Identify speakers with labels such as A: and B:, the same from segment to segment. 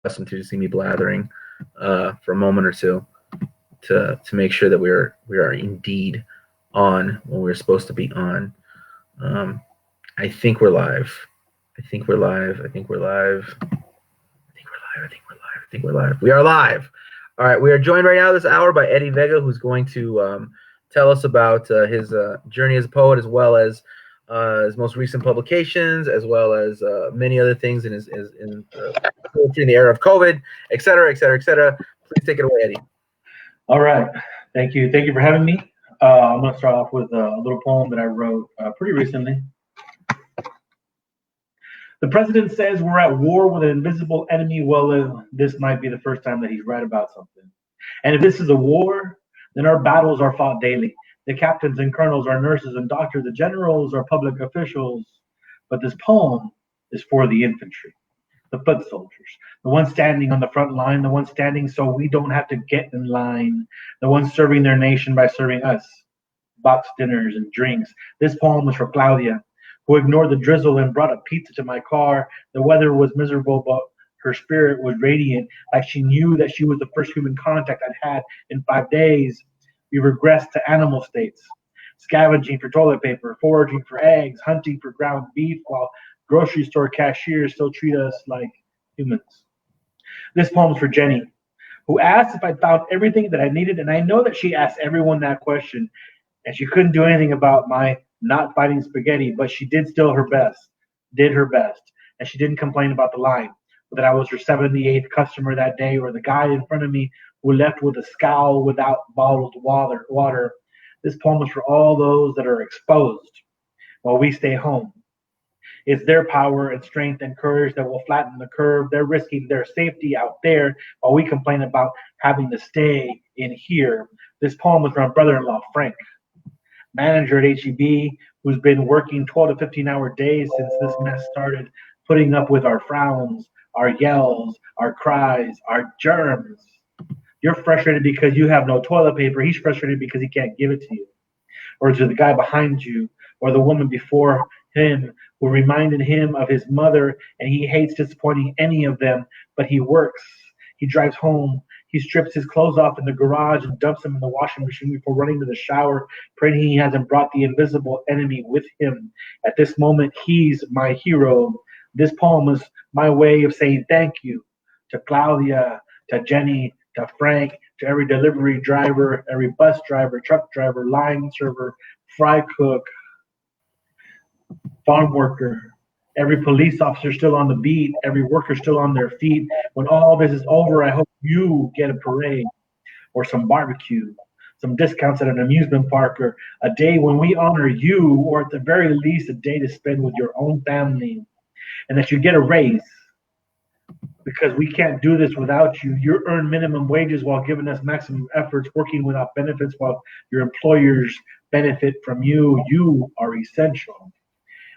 A: accustomed to see me blathering for a moment or two to make sure that we are indeed on when we're supposed to be on. Um, I think we're live. I think we're live. I think we're live. I think we're live. I think we're live. I think we're live. We are live. All right. We are joined right now this hour by Eddie Vega, who's going to tell us about his journey as a poet, as well as his most recent publications, as well as many other things in his in poetry in the era of COVID, et cetera, et cetera, et cetera. Please take it away, Eddie.
B: All right. Thank you. Thank you for having me. I'm going to start off with a little poem that I wrote pretty recently. The president says we're at war with an invisible enemy. Well, this might be the first time that he's right about something. And if this is a war, then our battles are fought daily. The captains and colonels are nurses and doctors. The generals are public officials. But this poem is for the infantry, the foot soldiers, the ones standing on the front line, the ones standing so we don't have to get in line, the ones serving their nation by serving us boxed dinners and drinks. This poem was for Claudia, who ignored the drizzle and brought a pizza to my car. The weather was miserable, but her spirit was radiant, like she knew that she was the first human contact I'd had in 5 days. We regressed to animal states, scavenging for toilet paper, foraging for eggs, hunting for ground beef, while grocery store cashiers still treat us like humans. This poem's for Jenny, who asked if I found everything that I needed, and I know that she asked everyone that question, and she couldn't do anything about my not finding spaghetti, but she did her best, and she didn't complain about the line, that I was her 78th customer that day, or the guy in front of me who left with a scowl without bottled water. This poem is for all those that are exposed while we stay home. It's their power and strength and courage that will flatten the curve. They're risking their safety out there while we complain about having to stay in here. This poem was from my brother-in-law, Frank, manager at HEB, who's been working 12 to 15-hour days since this mess started, putting up with our frowns, our yells, our cries, our germs. You're frustrated because you have no toilet paper. He's frustrated because he can't give it to you, or to the guy behind you, or the woman before him who reminded him of his mother, and he hates disappointing any of them, but he works. He drives home. He strips his clothes off in the garage and dumps them in the washing machine before running to the shower, praying he hasn't brought the invisible enemy with him. At this moment, he's my hero. This poem is my way of saying thank you to Claudia, to Jenny, to Frank, to every delivery driver, every bus driver, truck driver, line server, fry cook, farm worker, every police officer still on the beat, every worker still on their feet. When all this is over, I hope you get a parade or some barbecue, some discounts at an amusement park, or a day when we honor you, or at the very least, a day to spend with your own family, and that you get a raise. Because we can't do this without you. You earn minimum wages while giving us maximum efforts, working without benefits while your employers benefit from you. You are essential.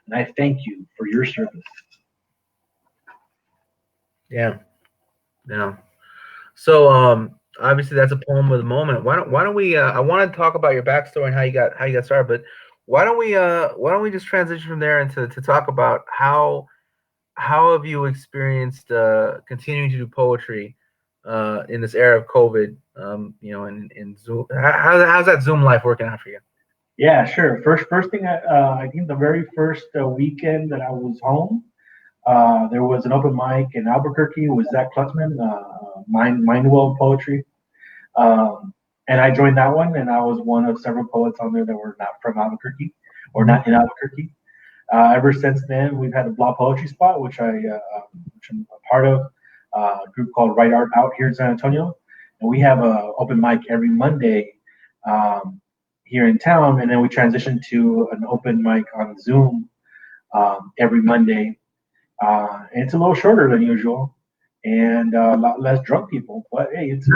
B: And I thank you for your service.
A: Yeah. Yeah. So obviously that's a poem of the moment. Why don't we I want to talk about your backstory and how you got started, but why don't we just transition from there into to talk about how have you experienced continuing to do poetry in this era of COVID? In Zoom, how's that Zoom life working out for you?
B: Yeah, sure. First thing, I think the very first weekend that I was home, there was an open mic in Albuquerque with Zach Klutzman, Mind Well Poetry. And I joined that one, and I was one of several poets on there that were not from Albuquerque or not in Albuquerque. Ever since then, we've had a Blah Poetry Spot, which I'm a part of, a group called Write Art Out here in San Antonio. And we have a open mic every Monday here in town, and then we transitioned to an open mic on Zoom every Monday. And it's a little shorter than usual, and a lot less drunk people. But hey, it's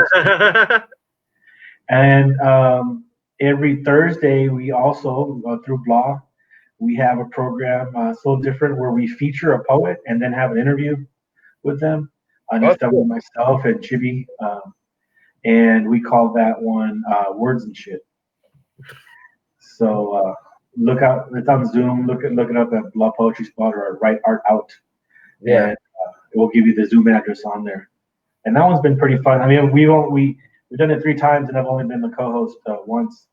B: and every Thursday we also through Blah we have a program so different where we feature a poet and then have an interview with them. Next up with myself and Chibi, and we call that one Words and Shit. So look out, it's on Zoom. Look it up at Blah Poetry Spot or at Write Art Out.
A: Yeah.
B: And it will give you the Zoom address on there. and that one's been pretty fun. I mean, we've done it 3 times, and I've only been the co-host once.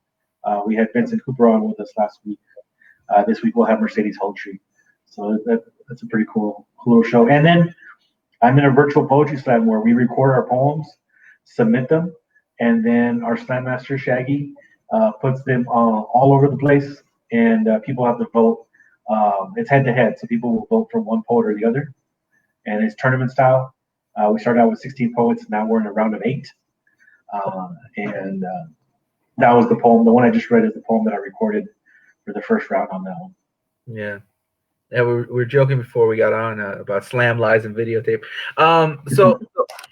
B: We had Vincent Cooper on with us last week. This week we'll have Mercedes Holtree. So that's a pretty cool little show. And then I'm in a virtual poetry slam where we record our poems, submit them, and then our slam master Shaggy puts them all over the place, and people have to vote. It's head to head, so people will vote for one poet or the other, and it's tournament style. We started out with 16 poets, and now we're in a round of 8. And that was the poem. The one I just read is the poem that I recorded for the first round on that one.
A: Yeah. Yeah, we were joking before we got on about slam lies and videotape. So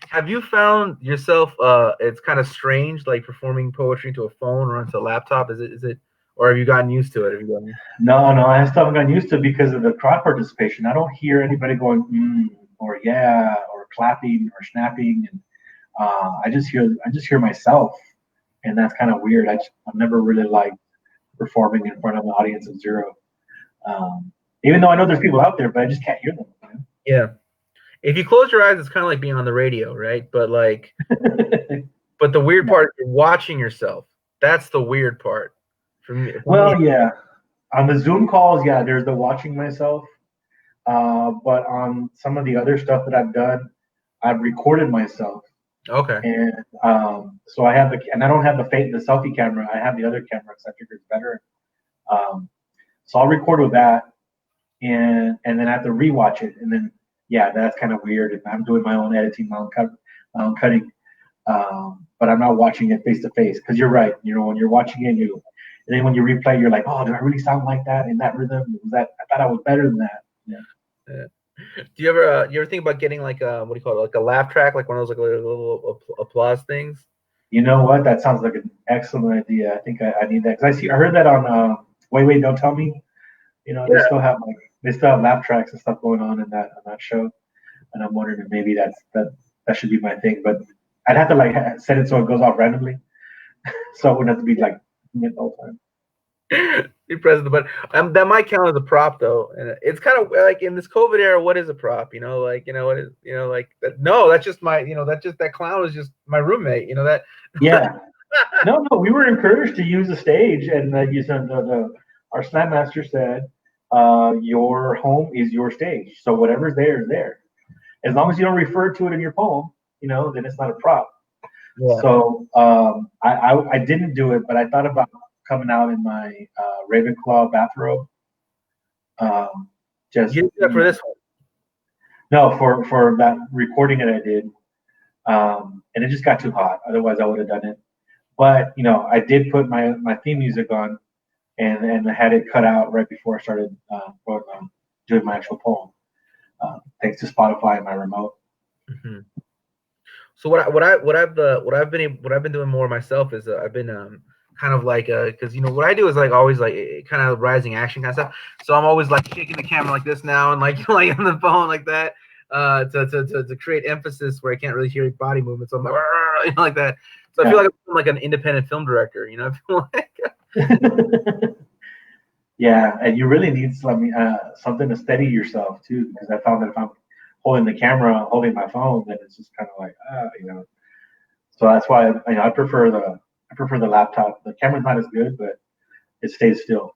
A: have you found yourself it's kind of strange, like performing poetry to a phone or onto a laptop? Is it, or have you gotten used to it? Have you gotten...
B: No, I still haven't gotten used to it because of the crowd participation. I don't hear anybody going or yeah or clapping or snapping, and I just hear myself, and that's kind of weird. I've never really liked performing in front of an audience of 0. Even though I know there's people out there, but I just can't hear them. You know?
A: Yeah. If you close your eyes, it's kind of like being on the radio, right? But like, but the weird part is watching yourself. That's the weird part for me.
B: Well, yeah. On the Zoom calls, yeah, there's the watching myself. But on some of the other stuff that I've done, I've recorded myself.
A: Okay.
B: And so I have and I don't have the selfie camera. I have the other camera because I figured it's better. So I'll record with that. And then I have to rewatch it, and then that's kind of weird. And I'm doing my own editing, my own cutting, but I'm not watching it face to face because you're right. You know, when you're watching it, and then when you replay, you're like, oh, do I really sound like that in that rhythm? I thought I was better than that.
A: Yeah. Do you ever think about getting like what do you call it, like a laugh track, like one of those like little applause things?
B: You know what? That sounds like an excellent idea. I think I need that because I heard that on Wait, Don't Tell Me. You know, they still have laugh tracks and stuff going on that show, and I'm wondering if maybe that should be my thing. But I'd have to like set it so it goes off randomly, so I wouldn't have to be like the whole time.
A: You press the button. That might count as a prop though, and it's kind of like in this COVID era, what is a prop? You know, like what is like that? No, that's just my that clown is just my roommate. You know that.
B: Yeah. No, we were encouraged to use the stage, and our slam master said, your home is your stage. So whatever's there is there. As long as you don't refer to it in your poem, then it's not a prop. Yeah. So I didn't do it, but I thought about coming out in my Ravenclaw bathrobe.
A: You did that for this one?
B: No, for that recording that I did. And it just got too hot. Otherwise, I would have done it. But, I did put my theme music on and I had it cut out right before I started doing my actual poem. Thanks to Spotify and my remote.
A: Mm-hmm. So what I've been doing more myself is I've been kind of like because what I do is like always like kind of rising action kind of stuff. So I'm always like shaking the camera like this now and like like on the phone like that to create emphasis where I can't really hear body movements. So I'm like like that. So I feel like I'm like an independent film director. I feel like.
B: Yeah, and you really need something to steady yourself too, because I found that if I'm holding the camera, holding my phone, then it's just kind of like So that's why I prefer the laptop. The camera's not as good, but it stays still.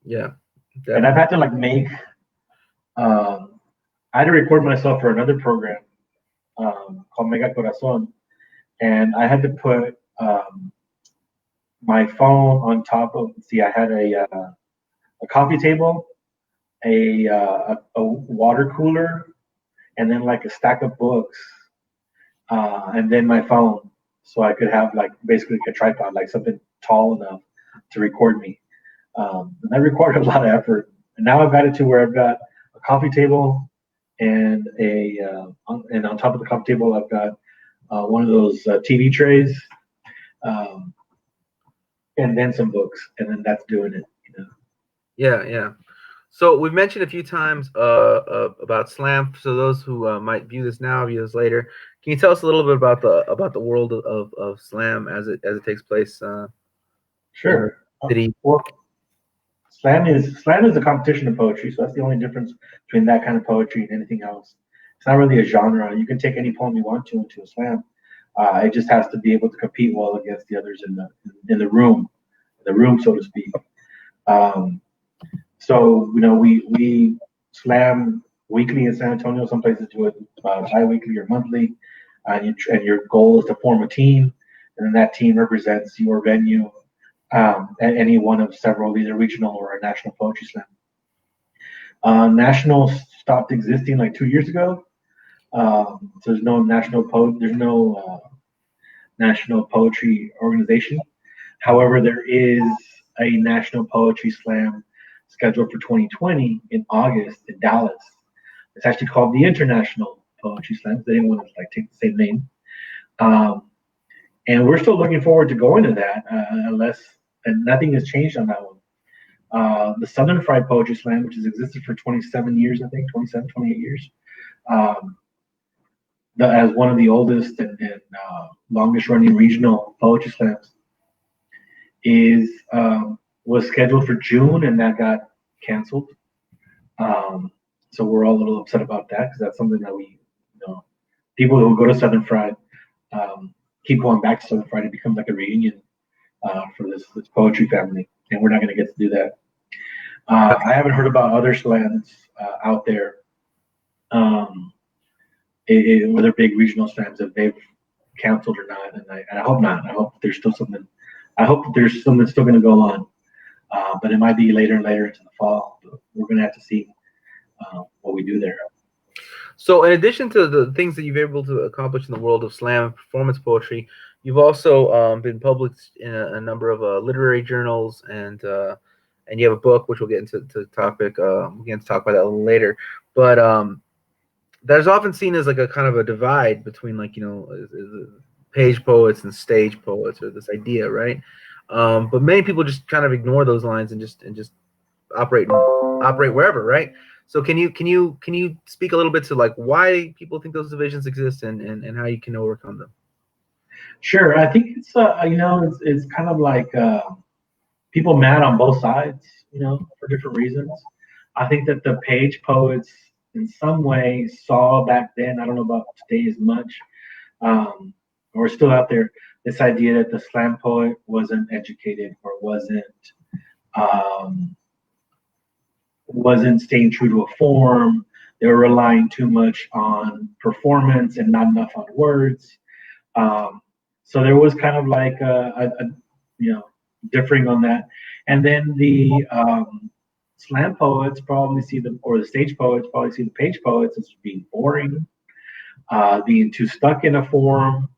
A: Yeah,
B: definitely. And I've had to like make. I had to record myself for another program called Mega Corazon, and I had to put my phone on top of. See, I had a coffee table, a water cooler, and then like a stack of books, and then my phone, so I could have like basically a tripod, like something tall enough to record me. And that required a lot of effort. And now I've got it to where I've got a coffee table and and on top of the coffee table I've got one of those TV trays, and then some books, and then that's doing it.
A: Yeah. So we've mentioned a few times about slam. So those who might view this now, view this later, can you tell us a little bit about the world of slam as it takes place?
B: Sure. Well, slam is a competition of poetry, so that's the only difference between that kind of poetry and anything else. It's not really a genre. You can take any poem you want to into a slam. It just has to be able to compete well against the others in the room, so to speak. Um, so we slam weekly in San Antonio. Some places do it bi-weekly or monthly, and your goal is to form a team, and then that team represents your venue at any one of several, either regional or a national poetry slam. Nationals stopped existing like 2 years ago. So there's no national poetry organization. However, there is a national poetry slam scheduled for 2020 in August in Dallas. It's actually called the International Poetry Slam. They didn't want to like take the same name, um, and we're still looking forward to going to that, unless and nothing has changed on that one. The Southern Fried Poetry Slam, which has existed for 27 years, I think 27, 28 years, um, as one of the oldest and longest running regional poetry slams, is was scheduled for June and that got canceled. Um, so we're all a little upset about that because that's something that people who go to Southern Fried keep going back to Southern Fried. It becomes like a reunion for this poetry family, and we're not going to get to do that. I haven't heard about other slams out there, whether big regional slams, if they've canceled or not, and I hope not. I hope there's still something. I hope that there's something still going to go on, but it might be later and later into the fall. But we're going to have to see what we do there.
A: So, in addition to the things that you've been able to accomplish in the world of slam and performance poetry, you've also been published in a number of literary journals, and you have a book, which we'll get into the topic. We'll get to talk about that a little later. But that is often seen as like a kind of a divide between page poets and stage poets, or this idea, right? But many people just kind of ignore those lines and just operate wherever, right? So can you speak a little bit to like why people think those divisions exist and how you can overcome them?
B: Sure, I think it's kind of like people mad on both sides, for different reasons. I think that the page poets in some way saw back then, I don't know about today as much, or still out there, this idea that the slam poet wasn't educated or um, wasn't staying true to a form. They were relying too much on performance and not enough on words. So there was kind of like differing on that. And then the slam poets probably or the stage poets probably see the page poets as being boring, being too stuck in a form,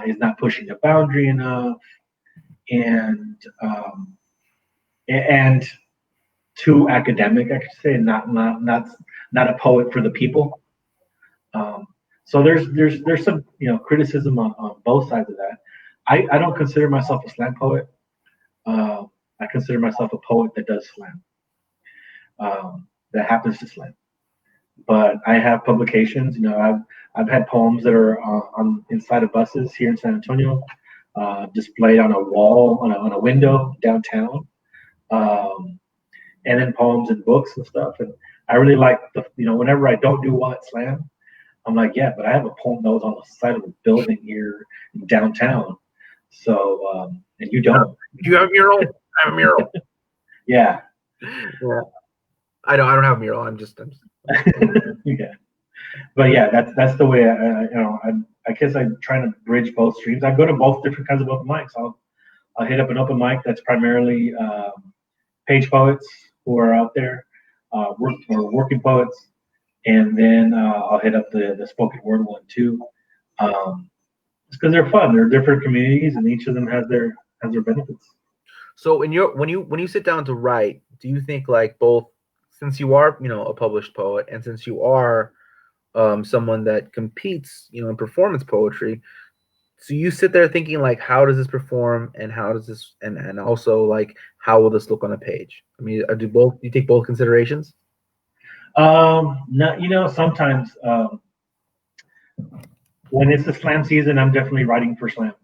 B: is not pushing the boundary enough, and too academic, I could say, not a poet for the people. So there's some criticism on both sides of that. I don't consider myself a slam poet. I consider myself a poet that does slam, that happens to slam. But I have publications. I've had poems that are on inside of buses here in San Antonio, displayed on a wall on a window downtown. And then poems and books and stuff. And I really like whenever I don't do what slam, I'm like, yeah, but I have a poem that was on the side of a building here in downtown. So, and you don't.
A: You have a mural? I have a mural.
B: Yeah.
A: I don't have a mural. I'm just
B: Yeah. But yeah, that's the way I guess I'm trying to bridge both streams. I go to both different kinds of open mics. I'll hit up an open mic that's primarily page poets who are out there, working poets, and then I'll hit up the spoken word one too. It's because they're fun. They're different communities, and each of them has their benefits.
A: So when you sit down to write, do you think like both, since you are a published poet, and since you are someone that competes in performance poetry, so you sit there thinking like, how does this perform, and how does this, and also like, how will this look on a page? I mean, do you take both considerations?
B: No, sometimes when it's the slam season, I'm definitely writing for slam.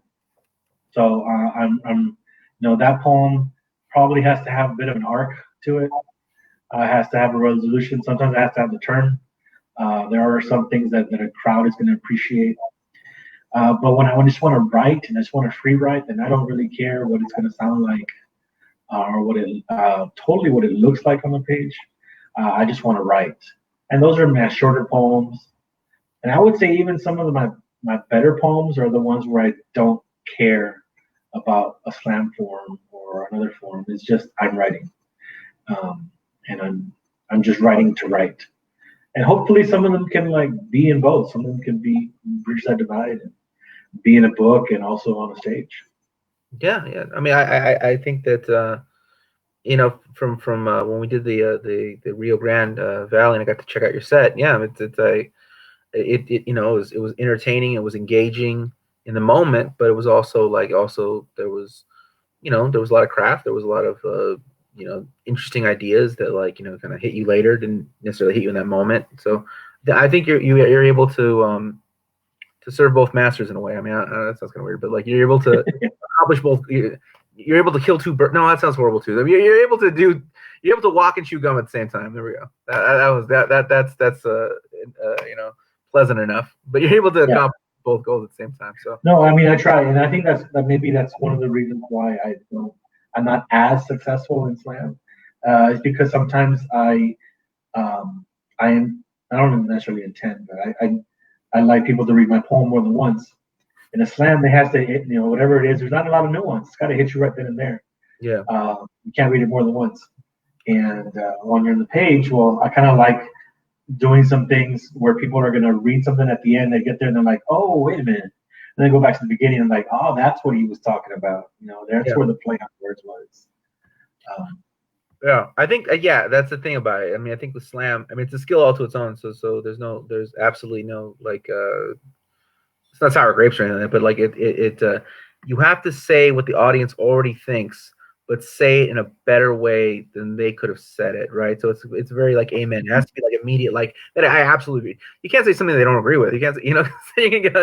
B: So I'm that poem probably has to have a bit of an arc to it. It has to have a resolution. Sometimes it has to have the turn. There are some things that a crowd is going to appreciate. But when I just want to write and I just want to free write, then I don't really care what it's going to sound like or what it totally what it looks like on the page. I just want to write, and those are my shorter poems. And I would say even some of my better poems are the ones where I don't care about a slam form or another form. It's just I'm writing, and I'm just writing to write. And hopefully some of them can like be in both. Some of them can be bridge that divide and be in a book and also on a stage.
A: Yeah, yeah. I mean, I think that from when we did the Rio Grande Valley, and I got to check out your set. Yeah, it it was entertaining, it was engaging in the moment, but it was also there was there was a lot of craft, there was a lot of interesting ideas that kind of hit you later, didn't necessarily hit you in that moment. So I think you're able to serve both masters in a way. I mean, that sounds kind of weird, but like you're able to accomplish both. You're able to kill two birds. No, that sounds horrible too. I mean, you're able to walk and chew gum at the same time. There we go. That's pleasant enough. But you're able to
B: Yeah.
A: accomplish both goals at the same time. So
B: No, I mean I try, and I think maybe that's one of the reasons why I'm not as successful in slam. Is because sometimes um, I am I don't necessarily intend, but I like people to read my poem more than once. In a slam, they have to hit, whatever it is. There's not a lot of nuance. It's got to hit you right then and there.
A: yeah,
B: You can't read it more than once. And when you're on the page, well, I kind of like doing some things where people are going to read something at the end. They get there and they're like, oh, wait a minute. And they go back to the beginning and like, oh, that's what he was talking about. That's
A: yeah.
B: where the play on words was.
A: Yeah, I think that's the thing about it. I mean, I think the slam. I mean, it's a skill all to its own. So there's absolutely no it's not sour grapes or anything, but like you have to say what the audience already thinks, but say it in a better way than they could have said it, right? So it's very like amen. It has to be like immediate, like that. I absolutely. You can't say something they don't agree with. You can't say, you can get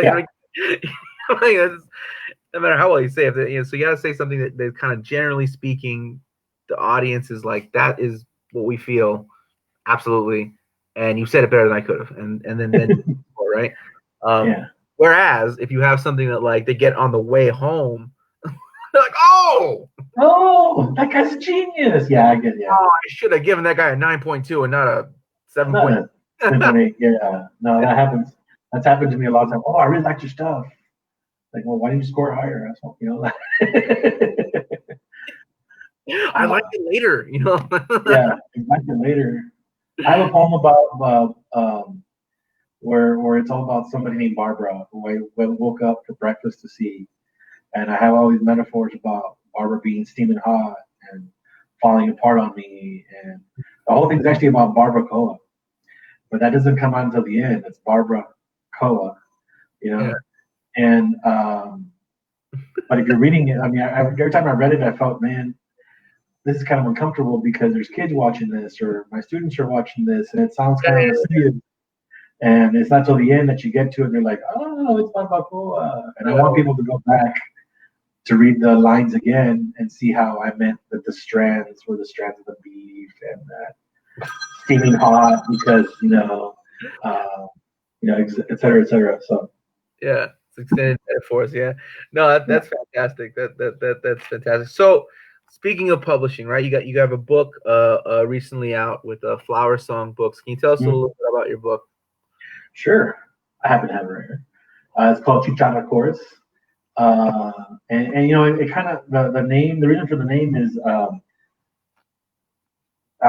A: no matter how well you say it. So you got to say something that kind of generally speaking, the audience is like, that is what we feel, absolutely, and you said it better than I could have, and then right.
B: Yeah.
A: Whereas if you have something that like they get on the way home, they're like, oh,
B: that guy's a genius. Yeah, I get it. Yeah.
A: I should have given that guy a 9.2 and not a 7.8.
B: 7.8. Yeah. No, that happens. That's happened to me a lot of times. Oh, I really like your stuff. Like, well, why didn't you score higher?
A: I like it later,
B: Yeah, I like it later. I have a poem about where it's all about somebody named Barbara who I woke up for breakfast to see, and I have all these metaphors about Barbara being steaming hot and falling apart on me, and the whole thing's actually about Barbara Koa, but that doesn't come out until the end. It's Barbara Koa,
A: Yeah.
B: And but if you're reading it, I mean, every time I read it, I felt, man, this is kind of uncomfortable because there's kids watching this or my students are watching this, and it sounds kind of lascivious. And it's not till the end that you get to it, they're like, oh, it's Barbara Koa. And I want people to go back to read the lines again and see how I meant that the strands were the strands of the beef and steaming hot because et cetera, et cetera. So
A: yeah, it's extended metaphors. Yeah, no, that's fantastic. That's fantastic. So speaking of publishing, right? You have a book recently out with Flower Song Books. Can you tell us a little bit about your book?
B: Sure, I happen to have it right here. It's called Chicharra Chorus. And it kind of the name. The reason for the name is I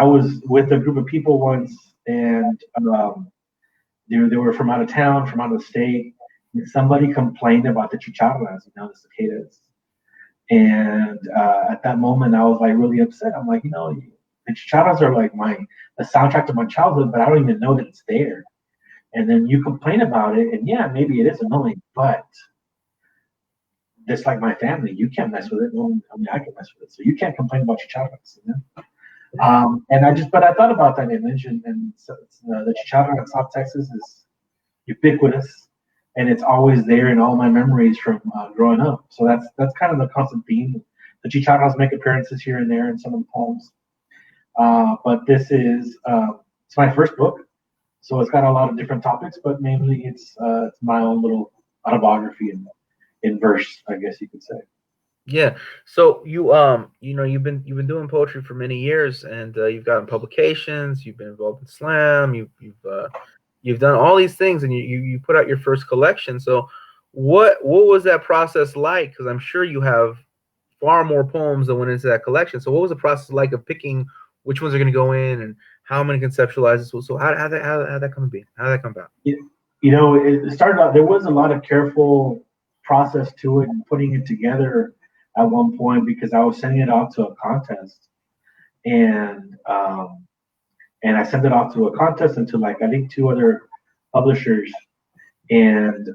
B: was with a group of people once, and they were from out of town, from out of the state. And somebody complained about the chicharras, the cicadas. And at that moment, I was like really upset. I'm like, the chicharras are like the soundtrack to my childhood, but I don't even know that it's there. And then you complain about it, and yeah, maybe it is annoying, but just like my family, you can't mess with it. Well, I mean, I can mess with it, so you can't complain about your chocolates. And I thought about that image, and the chicharra in South Texas is ubiquitous, and it's always there in all my memories from growing up. So that's kind of the constant theme. The chicharras make appearances here and there in some of the poems, but this is it's my first book. So it's got a lot of different topics, but mainly it's my own little autobiography in verse, I guess you could say.
A: Yeah. So you've been doing poetry for many years, and you've gotten publications. You've been involved in slam. You've done all these things, and you put out your first collection. So what was that process like? Because I'm sure you have far more poems that went into that collection. So what was the process like of picking which ones are going to go in, and how many conceptualizes? So how that come to be? How did that come about?
B: It started out. There was a lot of careful process to it and putting it together at one point because I was sending it off to a contest, and I sent it off to a contest and to like I think two other publishers, and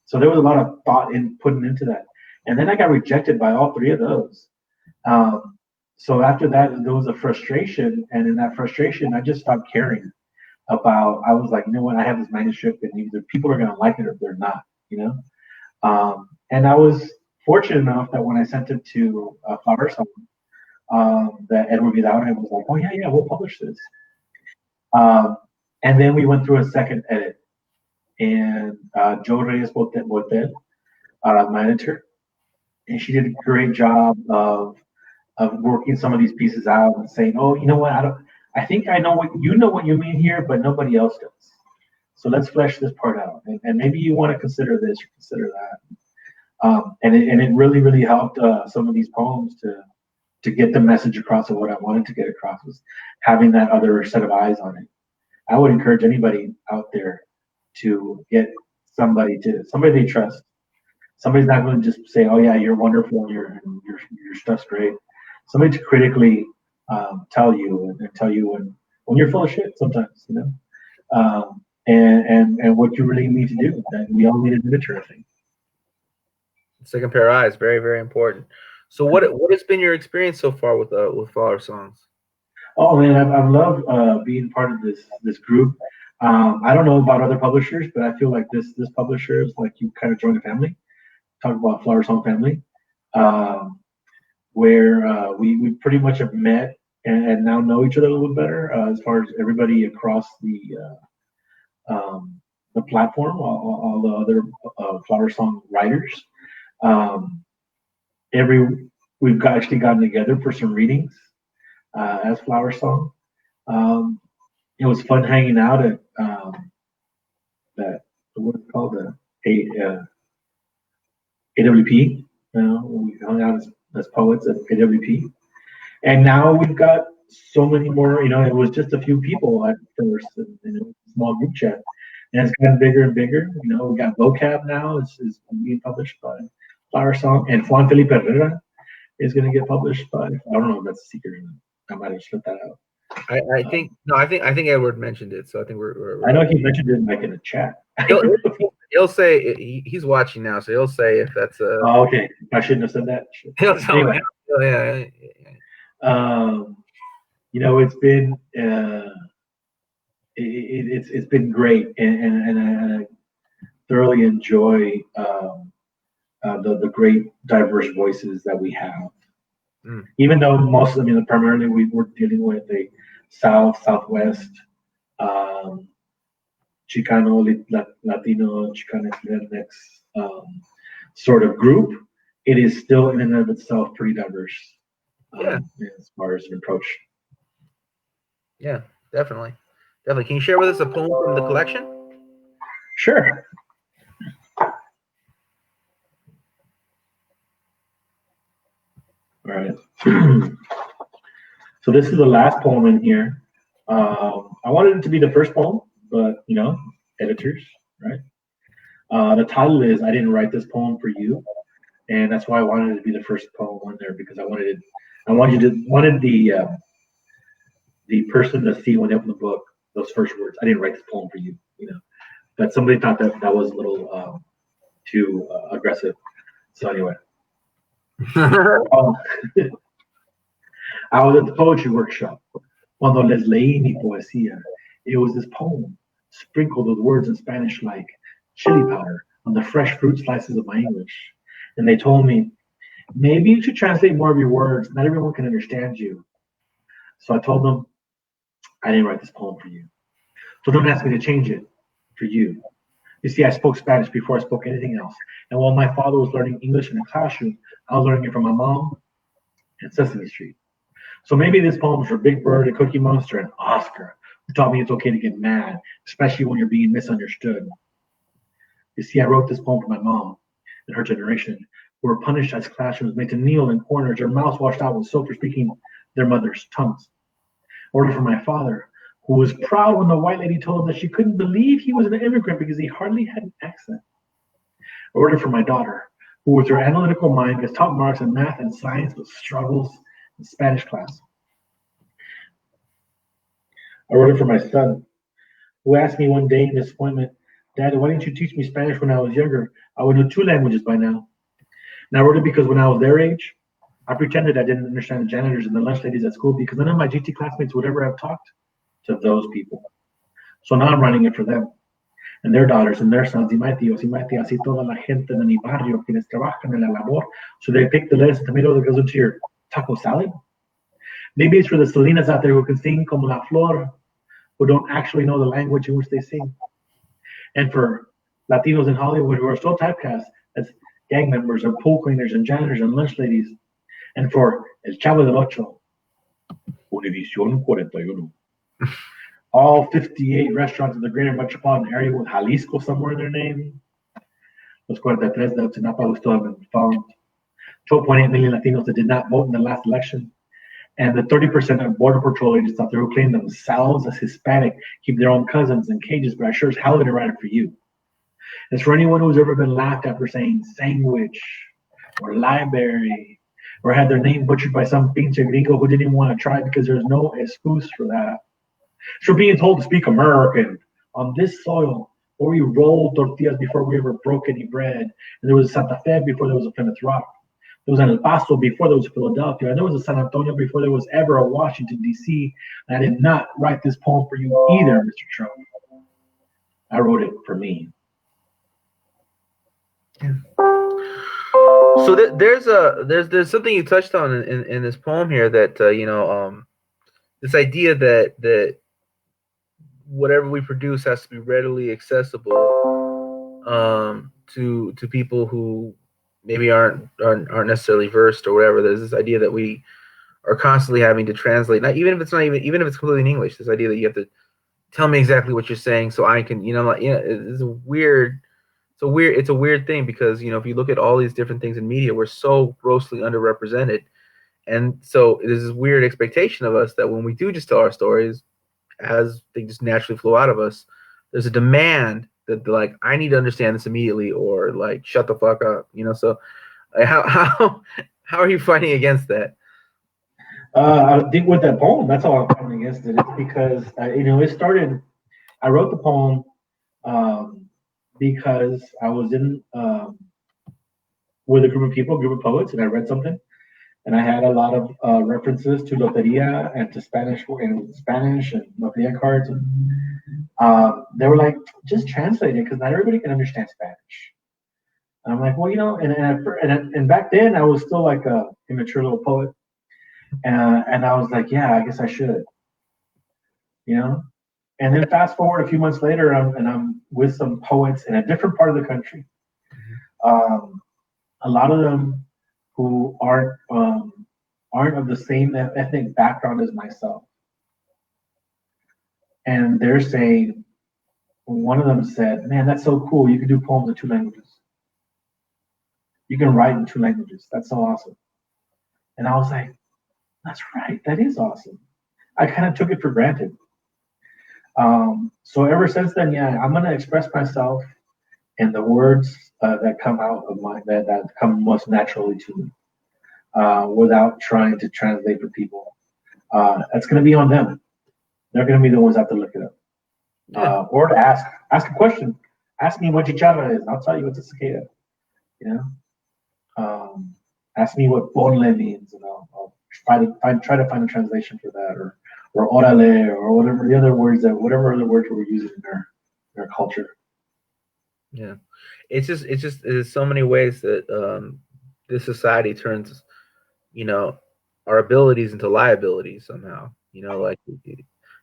B: so there was a lot of thought in putting into that, and then I got rejected by all three of those. Um, so after that, there was a frustration, and in that frustration, I just stopped caring about. I was like, you know what, I have this manuscript, and either people are going to like it or they're not, you know. And I was fortunate enough that when I sent it to Flower Song, that Edward Vidal was like, oh yeah, we'll publish this. Um, and then we went through a second edit, and Joe Reyes Botel, my editor, and she did a great job of working some of these pieces out and saying, oh, you know what, I think I know what you mean here, but nobody else does. So let's flesh this part out, and maybe you want to consider this or consider that. And it really really helped some of these poems to get the message across of what I wanted to get across was having that other set of eyes on it. I would encourage anybody out there to get somebody they trust. Somebody's not going to just say, "Oh yeah, you're wonderful, your stuff's great." Somebody to critically tell you and tell you when you're full of shit. Sometimes, you know, and what you really need to do. That we all need to do the thing.
A: Second pair of eyes, very very important. So what has been your experience so far with Flower Songs?
B: Oh man, I've loved being part of this group. I don't know about other publishers, but I feel like this publisher is like you kind of join a family. Talk about Flower Song family, um, where we pretty much have met and now know each other a little better as far as everybody across the platform, all the other Flower Song writers. Um, every Actually gotten together for some readings as Flower Song. Um, it was fun hanging out at that what is it called AWP. You know, we hung out as poets at AWP, and now we've got so many more. You know, it was just a few people at first, and it was a small group chat, and it's gotten bigger and bigger. You know, we got vocab now is being published by Flower Song, and Juan Felipe Herrera is going to get published by. I don't know if that's a secret or not. I might have slipped that out.
A: I think no, I think Edward mentioned it, so I think we're
B: I know he mentioned it like in a chat.
A: he'll, he'll say he's watching now, so he'll say if that's a.
B: Oh, okay. I shouldn't have said that.
A: He'll tell
B: Anyway,
A: me. Yeah.
B: you know, it's been it's been great, and I thoroughly enjoy the great diverse voices that we have.
A: Mm.
B: Even though most, I mean, primarily we're dealing with a Southwest, um, Chicano, Latino, Chicano, Latinx sort of group, it is still in and of itself pretty diverse
A: Yeah.
B: as far as an approach.
A: Yeah, definitely. Definitely. Can you share with us a poem from the collection?
B: Sure. All right. So this is the last poem in here. I wanted it to be the first poem, but you know, editors, right? The title is "I Didn't Write This Poem for You," and that's why I wanted it to be the first poem on there because wanted the person to see when they open the book those first words. I didn't write this poem for you, you know. But somebody thought that was a little too aggressive. So anyway, I was at the poetry workshop. Cuando les leí mi poesía, it was this poem sprinkled with words in Spanish like chili powder on the fresh fruit slices of my English. And they told me, maybe you should translate more of your words. Not everyone can understand you. So I told them, I didn't write this poem for you. So don't ask me to change it for you. You see, I spoke Spanish before I spoke anything else. And while my father was learning English in a classroom, I was learning it from my mom and Sesame Street. So maybe this poem's for Big Bird and Cookie Monster and Oscar, who taught me it's okay to get mad, especially when you're being misunderstood. You see, I wrote this poem for my mom and her generation, who were punished as classrooms, made to kneel in corners, their mouths washed out with soap for speaking their mother's tongues. Order for my father, who was proud when the white lady told him that she couldn't believe he was an immigrant because he hardly had an accent. Order for my daughter, who with her analytical mind gets top marks in math and science but struggles in Spanish class. I wrote it for my son, who asked me one day in disappointment, Dad, why didn't you teach me Spanish when I was younger? I would know 2 languages by now. And I wrote it because when I was their age, I pretended I didn't understand the janitors and the lunch ladies at school because none of my GT classmates would ever have talked to those people. So now I'm writing it for them and their daughters and their sons, y my tíos, y my tías, y toda la gente de mi barrio quienes trabajan en la labor. So they pick the lettuce and tomato that goes into your taco salad. Maybe it's for the Salinas out there who can sing como la flor, who don't actually know the language in which they sing. And for Latinos in Hollywood who are still typecast as gang members or pool cleaners and janitors and lunch ladies. And for El Chavo del Ocho, Univision 41. All 58 restaurants in the greater metropolitan area with Jalisco somewhere in their name. Los 43 de Otinapa who still haven't been found. 12.8 million Latinos that did not vote in the last election. And the 30% of Border Patrol agents out there who claim themselves as Hispanic keep their own cousins in cages, but I sure as hell didn't write it for you. It's for anyone who's ever been laughed at for saying sandwich or library or had their name butchered by some pinche gringo who didn't even want to try because there's no excuse for that. It's for being told to speak American on this soil where we rolled tortillas before we ever broke any bread. And there was a Santa Fe before there was a Plymouth Rock. There was an El Paso before there was Philadelphia. And there was a San Antonio before there was ever a Washington, D.C. And I did not write this poem for you either, Mr. Trump. I wrote it for me.
A: Yeah. So there's something you touched on in this poem here that this idea that whatever we produce has to be readily accessible to people who maybe aren't necessarily versed or whatever. There's this idea that we are constantly having to translate, even if it's completely in English. This idea that you have to tell me exactly what you're saying so I can, it's a weird thing because if you look at all these different things in media, we're so grossly underrepresented, and so there's this weird expectation of us that when we do just tell our stories, as they just naturally flow out of us, there's a demand that like I need to understand this immediately or like shut the fuck up, So how are you fighting against that?
B: I think with that poem, that's all I'm fighting against it. It's because it started. I wrote the poem because I was in with a group of poets, and I read something, and I had a lot of references to loteria and to Spanish and loteria cards. And they were like, just translate it because not everybody can understand Spanish. And I'm like, well, and back then I was still like a immature little poet, and I was like, yeah, I guess I should, And then fast forward a few months later, I'm with some poets in a different part of the country. A lot of them who aren't of the same ethnic background as myself, and they're saying, one of them said, "Man, that's so cool! You can do poems in 2 languages. You can write in 2 languages. That's so awesome." And I was like, "That's right. That is awesome." I kind of took it for granted. So ever since then, yeah, I'm gonna express myself in the words that come out of that come most naturally to me, without trying to translate for people. That's gonna be on them. They're gonna be the ones that have to look it up, or to ask a question. Ask me what chicharra is. I'll tell you what a cicada. Ask me what ponle means, and I'll try to find a translation for that, or orale, or whatever the other words whatever other words we're using in our culture.
A: Yeah, there's so many ways that this society turns, our abilities into liabilities somehow. Like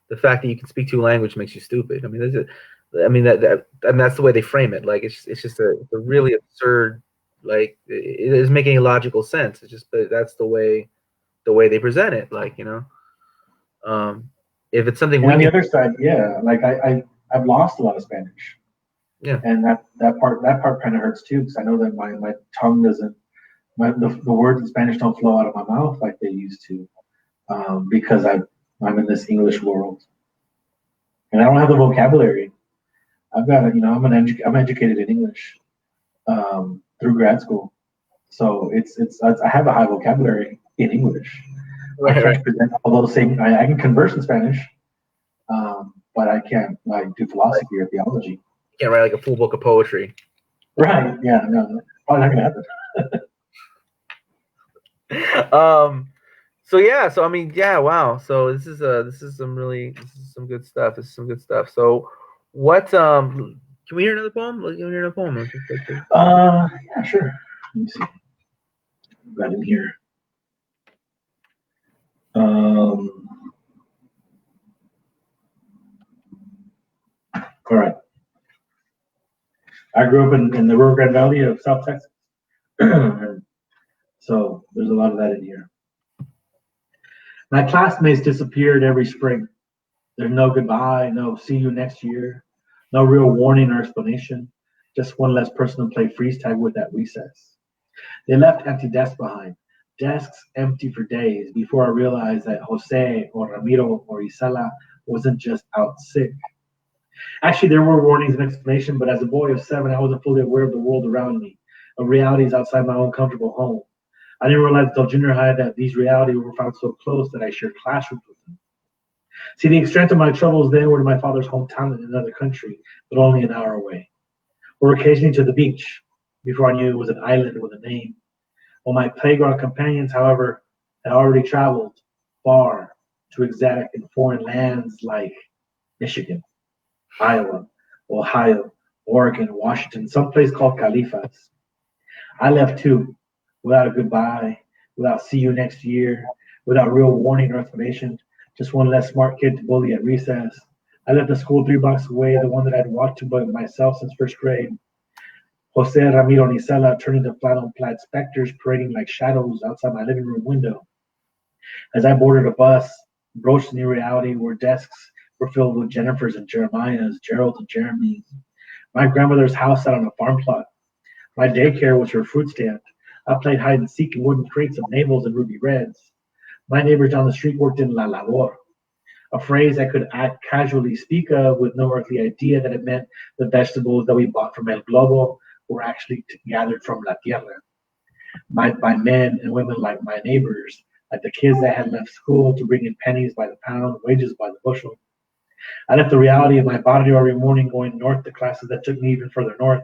A: the fact that you can speak two languages makes you stupid. I mean, I mean and that's the way they frame it. Like it's just a really absurd. Like it doesn't make any logical sense. It's just but that's the way they present it. Like um, if it's something
B: And
A: we
B: on the
A: can,
B: other side, yeah, like I've lost a lot of Spanish,
A: yeah,
B: and that part kind of hurts too, because I know that my tongue doesn't, the words in Spanish don't flow out of my mouth like they used to, because I'm in this English world, and I don't have the vocabulary. I've got I'm educated in English, through grad school, so I have a high vocabulary in English. I
A: right, right.
B: can't present all those same. I can converse in Spanish, but I can't like do
A: Like
B: philosophy or theology.
A: you can't write like a full book of poetry.
B: Right? Yeah. No, probably not gonna happen.
A: um, so yeah, so I mean, yeah, wow. So this is some good stuff. This is some good stuff. So what can we hear another poem? Can we hear another poem?
B: Yeah, sure. Let me see. I've got in here. Um, all right. I grew up in the Rio Grande Valley of South Texas, so there's a lot of that in here. My classmates disappeared every spring. There's no goodbye, no see you next year, no real warning or explanation. Just one less person to play freeze tag with at recess. They left empty desks behind, desks empty for days before I realized that Jose or Ramiro or Isela wasn't just out sick. Actually, there were warnings and explanation, but as a boy of 7, I wasn't fully aware of the world around me, of realities outside my own comfortable home. I didn't realize until junior high that these realities were found so close that I shared classrooms with them. See, the extent of my troubles then were to my father's hometown in another country, but only an hour away, or occasionally to the beach, before I knew it was an island with a name. While my playground companions, however, had already traveled far to exotic and foreign lands like Michigan, Iowa, Ohio, Oregon, Washington, someplace called Califas. I left too, without a goodbye, without see you next year, without real warning or explanation, just one less smart kid to bully at recess. I left the school 3 blocks away, the one that I'd walked to by myself since first grade. Jose Ramiro and Isela turned into flannel clad specters parading like shadows outside my living room window. As I boarded a bus, broached a new reality where desks were filled with Jennifers and Jeremiahs, Geralds and Jeremys. My grandmother's house sat on a farm plot. My daycare was her fruit stand. I played hide and seek in wooden crates of navels and ruby reds. My neighbors down the street worked in La Labor, a phrase I could casually speak of with no earthly idea that it meant the vegetables that we bought from El Globo were actually gathered from La Tierra, by men and women like my neighbors, like the kids that had left school to bring in pennies by the pound, wages by the bushel. I left the reality of my barrio every morning going north to classes that took me even further north,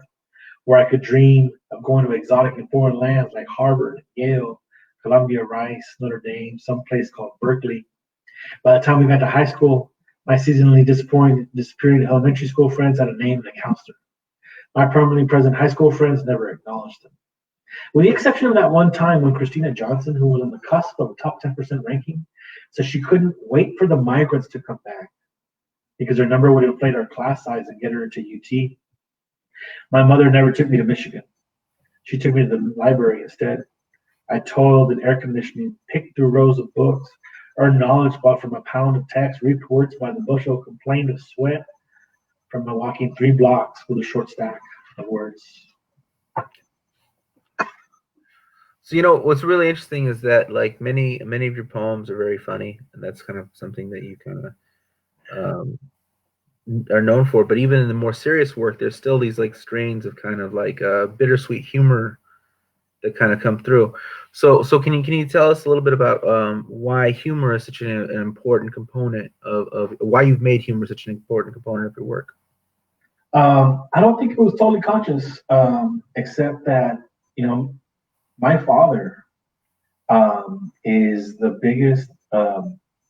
B: where I could dream of going to exotic and foreign lands like Harvard, Yale, Columbia, Rice, Notre Dame, some place called Berkeley. By the time we got to high school, my seasonally disappearing elementary school friends had a name and a counselor. My permanently present high school friends never acknowledged them. With the exception of that one time when Christina Johnson, who was on the cusp of a top 10% ranking, said she couldn't wait for the migrants to come back because her number would inflate our class size and get her into UT. My mother never took me to Michigan. She took me to the library instead. I toiled in air conditioning, picked through rows of books, earned knowledge bought from a pound of text, reaped words by the bushel, complained of sweat from my walking 3 blocks with a short stack of words.
A: So what's really interesting is that like many of your poems are very funny, and that's kind of something that you kind of um, are known for. But even in the more serious work, there's still these like strains of kind of like bittersweet humor that kind of come through. So can you tell us a little bit about why humor is such an important component of why you've made humor such an important component of your work?
B: I don't think it was totally conscious, except that, you know, my father is the biggest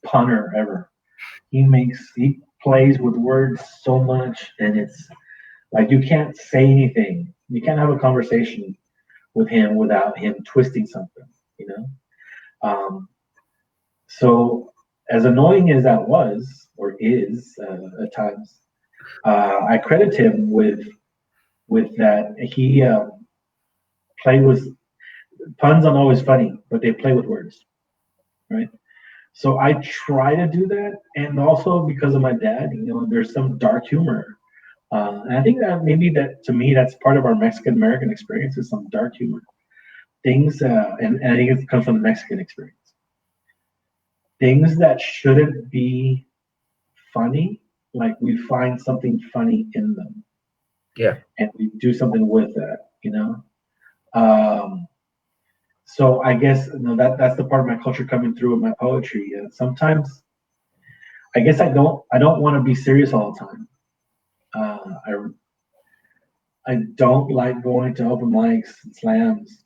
B: punner ever. He plays with words so much, and it's like you can't say anything. You can't have a conversation with him without him twisting something, you know. Um, so as annoying as that was or is at times, I credit him with that. He played with puns. Aren't always funny, but they play with words, right? So I try to do that, and also because of my dad, there's some dark humor. And I think that maybe that to me that's part of our Mexican American experience is some dark humor things, and I think it comes from the Mexican experience. Things that shouldn't be funny, like we find something funny in them,
A: Yeah.
B: and we do something with that. Um, so I guess that's the part of my culture coming through with my poetry. Sometimes I guess I don't want to be serious all the time. I don't like going to open mics and slams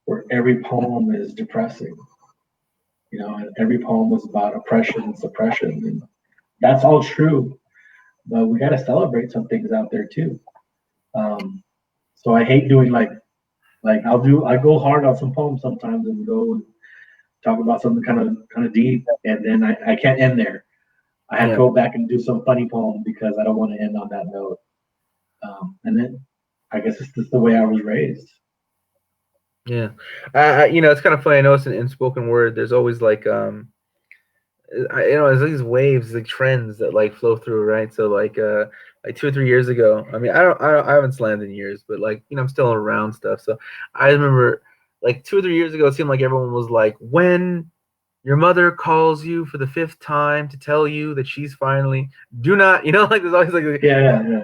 B: where every poem is depressing. And every poem was about oppression and suppression, and that's all true. But we got to celebrate some things out there too. Um, so I hate doing like I go hard on some poems sometimes and go and talk about something kind of deep, and then I can't end there. I have to
A: Yeah.
B: go back and do some funny poem because I don't want to end on that note. And then I guess it's just the way I was raised.
A: Yeah. It's kind of funny. I noticed in spoken word, there's always like there's these waves, like trends that like flow through, right? So like 2 or 3 years ago, I mean, I haven't slammed in years, but like, I'm still around stuff. So I remember like 2 or 3 years ago, it seemed like everyone was like, when your mother calls you for the fifth time to tell you that she's finally, do not, like there's always like,
B: Yeah, yeah, yeah.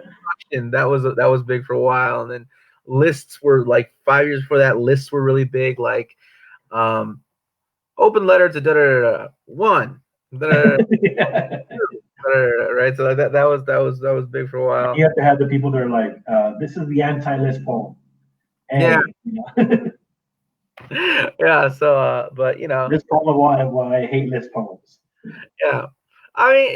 A: and that was big for a while, and then lists were like 5 years before that, lists were really big, like um, open letter to da da da one. Da, da,
B: Yeah.
A: right? So that was big for a while.
B: You have to have the people that are like, this is the anti-list poem.
A: Yeah,
B: Hey,
A: yeah. So, but
B: this poem of why I hate list poems.
A: yeah. I mean,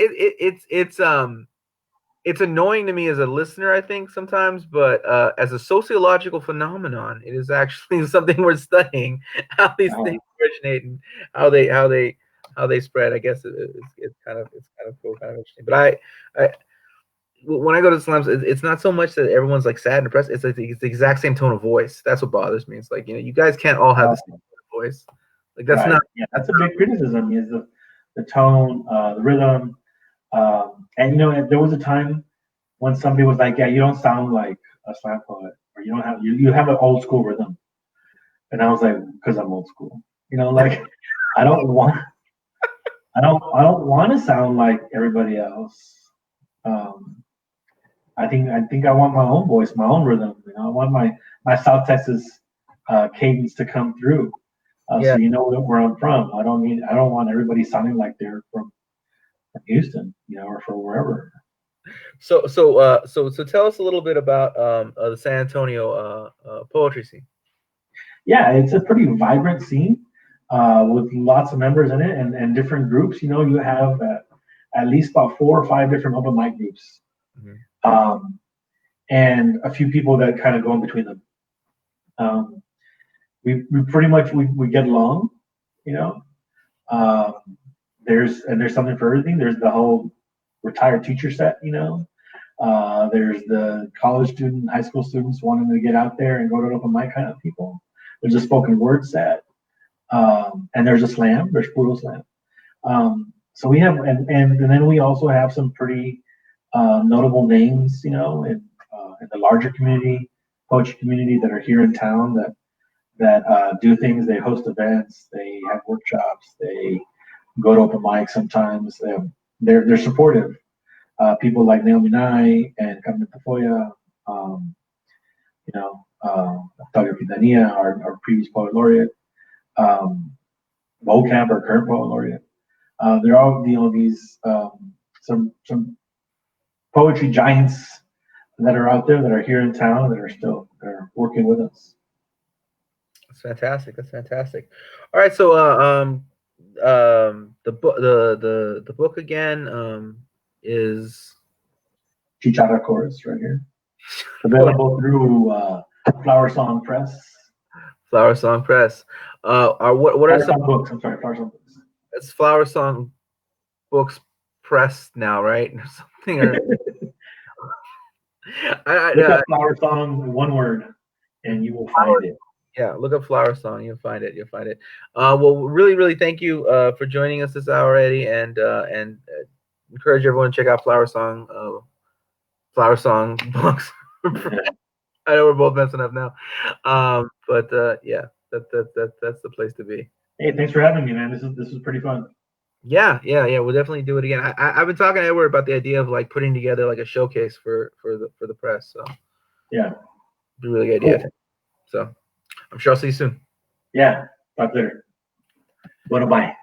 A: it's annoying to me as a listener, I think sometimes, but as a sociological phenomenon, it is actually something we're studying how these
B: Uh,
A: things originate and how they spread. I guess it's kind of cool, kind of interesting. But I when I go to slams, it's not so much that everyone's like sad and depressed. It's like it's the exact same tone of voice. That's what bothers me. It's like, you guys can't all have the same tone of voice. Like that's
B: right.
A: not.
B: Yeah, that's a big criticism is the tone, the rhythm. And there was a time when somebody was like, "Yeah, you don't sound like a slam poet, or you don't have you have an old school rhythm." And I was like, "Because I'm old school." Like I don't want I don't want to sound like everybody else. Um, I think I want my own voice, my own rhythm. I want my South Texas cadence to come through,
A: Yeah.
B: so you know where I'm from. I don't want everybody sounding like they're from Houston, or from wherever.
A: So tell us a little bit about the San Antonio poetry scene.
B: Yeah, it's a pretty vibrant scene with lots of members in it and different groups. You have at least about 4 or 5 different open mic groups,
A: Mhm.
B: um, and a few people that kind of go in between them. Um, we pretty much we get along, you know. Um, there's something for everything. There's the whole retired teacher set. There's the college student, high school students wanting to get out there and go to an open mic kind of people. There's a spoken word set, and there's a slam. There's Poodle Slam. So we have, and then we also have some pretty notable names, in the larger community, poetry community that are here in town that do things. They host events. They have workshops. They go to open mics sometimes. They're supportive. People like Naomi Nye and Carmen Tafoya, um, Octavio Quintanilla, our previous poet laureate, um, Camp, our current poet laureate. They're all, these some poetry giants that are out there that are here in town that are working with us.
A: That's fantastic. That's fantastic. All right, so the book the book again is
B: Chichara Chorus right here, available through Flower Song Press.
A: Flower Song Press. Are what are
B: Flower
A: some?
B: Song Books. I'm sorry, Flower Song Books.
A: It's Flower Song books press now, right? Or something. Or
B: Look up Flower Song, one word, and you will find it.
A: Yeah, look up Flower Song. You'll find it. You'll find it. Well, really, really thank you for joining us this hour, Eddie, and encourage everyone to check out Flower Song. Flower Song books. I know we're both messing up now, but yeah, that's the place to be.
B: Hey, thanks for having me, man. This is pretty fun.
A: Yeah. We'll definitely do it again. I've been talking to Edward about the idea of like putting together like a showcase for the press. So
B: yeah,
A: it'd be a really good idea. Cool. So I'm sure I'll see you soon.
B: Yeah, talk later. Bye bye.